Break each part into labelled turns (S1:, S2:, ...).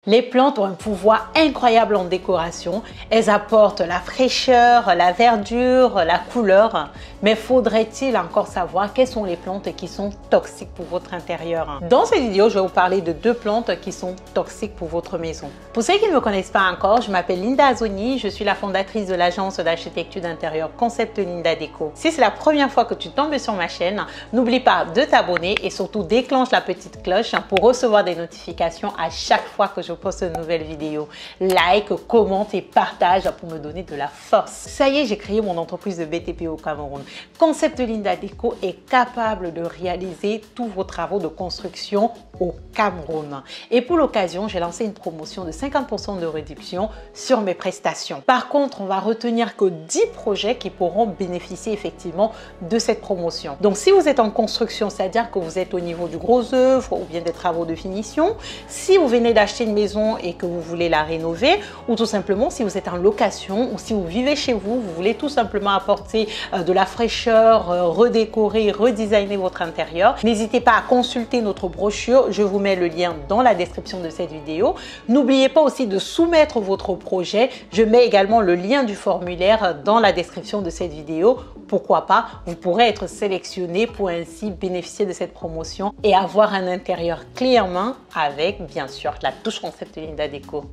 S1: Les plantes ont un pouvoir incroyable en décoration. Elles apportent la fraîcheur, la verdure, la couleur. Mais faudrait-il encore savoir quelles sont les plantes qui sont toxiques pour votre intérieur? Dans cette vidéo, je vais vous parler de deux plantes qui sont toxiques pour votre maison. Pour ceux qui ne me connaissent pas encore, je m'appelle Linda Azoni. Je suis la fondatrice de l'agence d'architecture d'intérieur Concept Linda Déco. Si c'est la première fois que tu tombes sur ma chaîne, n'oublie pas de t'abonner et surtout déclenche la petite cloche pour recevoir des notifications à chaque fois que je poste une nouvelle vidéo. Like, commente et partage pour me donner de la force. Ça y est, j'ai créé mon entreprise de BTP au Cameroun. Concept Linda Déco est capable de réaliser tous vos travaux de construction au Cameroun. Et pour l'occasion, j'ai lancé une promotion de 50% de réduction sur mes prestations. Par contre, on va retenir que 10 projets qui pourront bénéficier effectivement de cette promotion. Donc, si vous êtes en construction, c'est-à-dire que vous êtes au niveau du gros œuvre ou bien des travaux de finition, si vous venez d'acheter une maison et que vous voulez la rénover, ou tout simplement si vous êtes en location ou si vous vivez chez vous, vous voulez tout simplement apporter de la fraîcheur, redécorer, redesigner votre intérieur, n'hésitez pas à consulter notre brochure. Je vous mets le lien dans la description de cette vidéo. N'oubliez pas aussi de soumettre votre projet. Je mets également le lien du formulaire dans la description de cette vidéo. Pourquoi pas, vous pourrez être sélectionné pour ainsi bénéficier de cette promotion et avoir un intérieur clé en main avec bien sûr la touche Concept Linda Déco.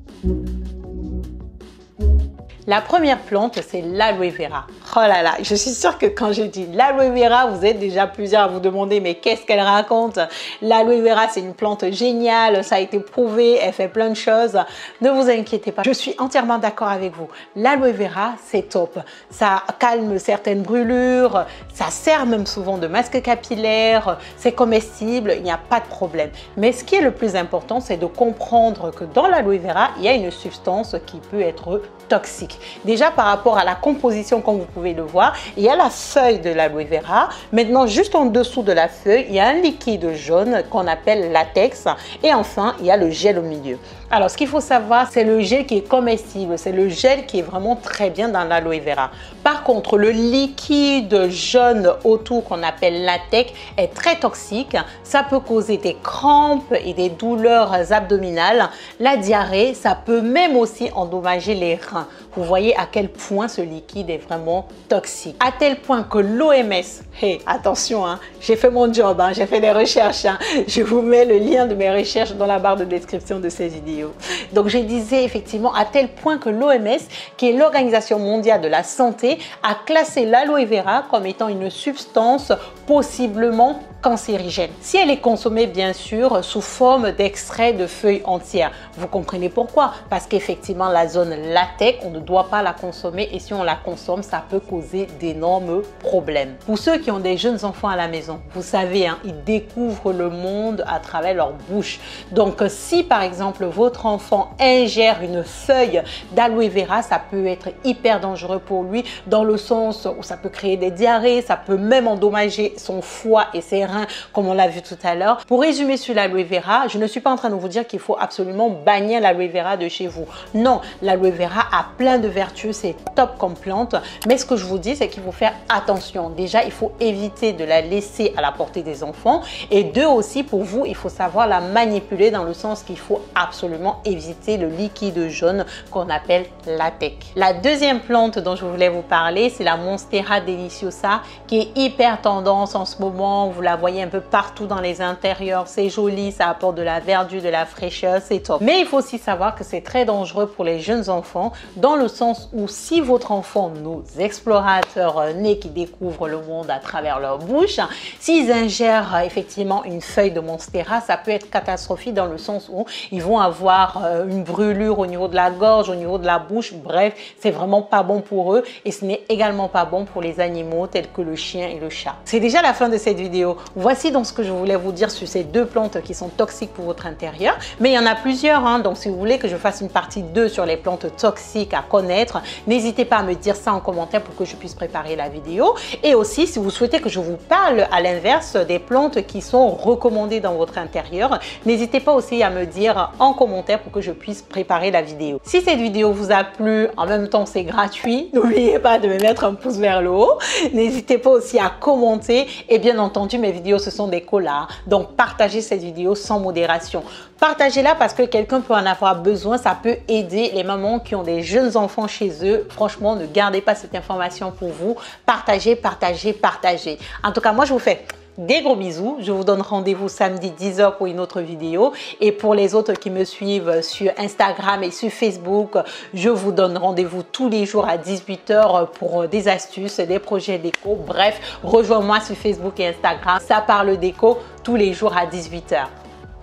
S1: La première plante, c'est l'aloe vera. Oh là là, je suis sûre que quand je dis l'aloe vera, vous êtes déjà plusieurs à vous demander mais qu'est-ce qu'elle raconte? L'aloe vera, c'est une plante géniale, ça a été prouvé, elle fait plein de choses. Ne vous inquiétez pas, je suis entièrement d'accord avec vous. L'aloe vera, c'est top. Ça calme certaines brûlures, ça sert même souvent de masque capillaire, c'est comestible, il n'y a pas de problème. Mais ce qui est le plus important, c'est de comprendre que dans l'aloe vera, il y a une substance qui peut être toxique. Déjà par rapport à la composition, comme vous pouvez le voir, il y a la feuille de l'aloe vera. Maintenant, juste en dessous de la feuille, il y a un liquide jaune qu'on appelle latex. Et enfin, il y a le gel au milieu. Alors, ce qu'il faut savoir, c'est le gel qui est comestible. C'est le gel qui est vraiment très bien dans l'aloe vera. Par contre, le liquide jaune autour qu'on appelle latex est très toxique. Ça peut causer des crampes et des douleurs abdominales. La diarrhée, ça peut même aussi endommager les reins. Vous voyez à quel point ce liquide est vraiment toxique. À tel point que l'OMS, hey, attention, hein, j'ai fait mon job, hein, j'ai fait des recherches. Hein, je vous mets le lien de mes recherches dans la barre de description de cette vidéo. Donc, je disais effectivement à tel point que l'OMS, qui est l'Organisation mondiale de la santé, a classé l'aloe vera comme étant une substance possiblement cancérigène. Si elle est consommée bien sûr sous forme d'extrait de feuilles entières. Vous comprenez pourquoi? Parce qu'effectivement la zone latex, on ne doit pas la consommer et si on la consomme, ça peut causer d'énormes problèmes. Pour ceux qui ont des jeunes enfants à la maison, vous savez, hein, ils découvrent le monde à travers leur bouche. Donc si par exemple votre enfant ingère une feuille d'aloe vera, ça peut être hyper dangereux pour lui dans le sens où ça peut créer des diarrhées, ça peut même endommager son foie et ses reins comme on l'a vu tout à l'heure. Pour résumer sur l'aloe vera, je ne suis pas en train de vous dire qu'il faut absolument bannir l'aloe vera de chez vous. Non, l'aloe vera a plein de vertus, c'est top comme plante. Mais ce que je vous dis, c'est qu'il faut faire attention. Déjà, il faut éviter de la laisser à la portée des enfants. Et deux aussi, pour vous, il faut savoir la manipuler dans le sens qu'il faut absolument éviter le liquide jaune qu'on appelle latex. La deuxième plante dont je voulais vous parler, c'est la Monstera deliciosa qui est hyper tendance en ce moment. Vous la voyez un peu partout dans les intérieurs, c'est joli, ça apporte de la verdure, de la fraîcheur, c'est top. Mais il faut aussi savoir que c'est très dangereux pour les jeunes enfants dans le sens où si votre enfant, nos explorateurs nés qui découvrent le monde à travers leur bouche, s'ils ingèrent effectivement une feuille de Monstera, ça peut être catastrophique dans le sens où ils vont avoir une brûlure au niveau de la gorge, au niveau de la bouche, bref, c'est vraiment pas bon pour eux et ce n'est également pas bon pour les animaux tels que le chien et le chat. C'est déjà la fin de cette vidéo. Voici donc ce que je voulais vous dire sur ces deux plantes qui sont toxiques pour votre intérieur. Mais il y en a plusieurs, hein, donc si vous voulez que je fasse une partie 2 sur les plantes toxiques à connaître, n'hésitez pas à me dire ça en commentaire pour que je puisse préparer la vidéo. Et aussi, si vous souhaitez que je vous parle à l'inverse des plantes qui sont recommandées dans votre intérieur, n'hésitez pas aussi à me dire en commentaire pour que je puisse préparer la vidéo. Si cette vidéo vous a plu, en même temps c'est gratuit, n'oubliez pas de me mettre un pouce vers le haut. N'hésitez pas aussi à commenter et bien entendu mes vidéos, ce sont des collards. Donc, partagez cette vidéo sans modération. Partagez-la parce que quelqu'un peut en avoir besoin. Ça peut aider les mamans qui ont des jeunes enfants chez eux. Franchement, ne gardez pas cette information pour vous. Partagez, partagez, partagez. En tout cas, moi, je vous fais des gros bisous. Je vous donne rendez-vous samedi 10 h pour une autre vidéo. Et pour les autres qui me suivent sur Instagram et sur Facebook, je vous donne rendez-vous tous les jours à 18 h pour des astuces, des projets déco. Bref, rejoins-moi sur Facebook et Instagram. Ça parle déco tous les jours à 18 h.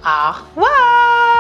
S1: Au revoir!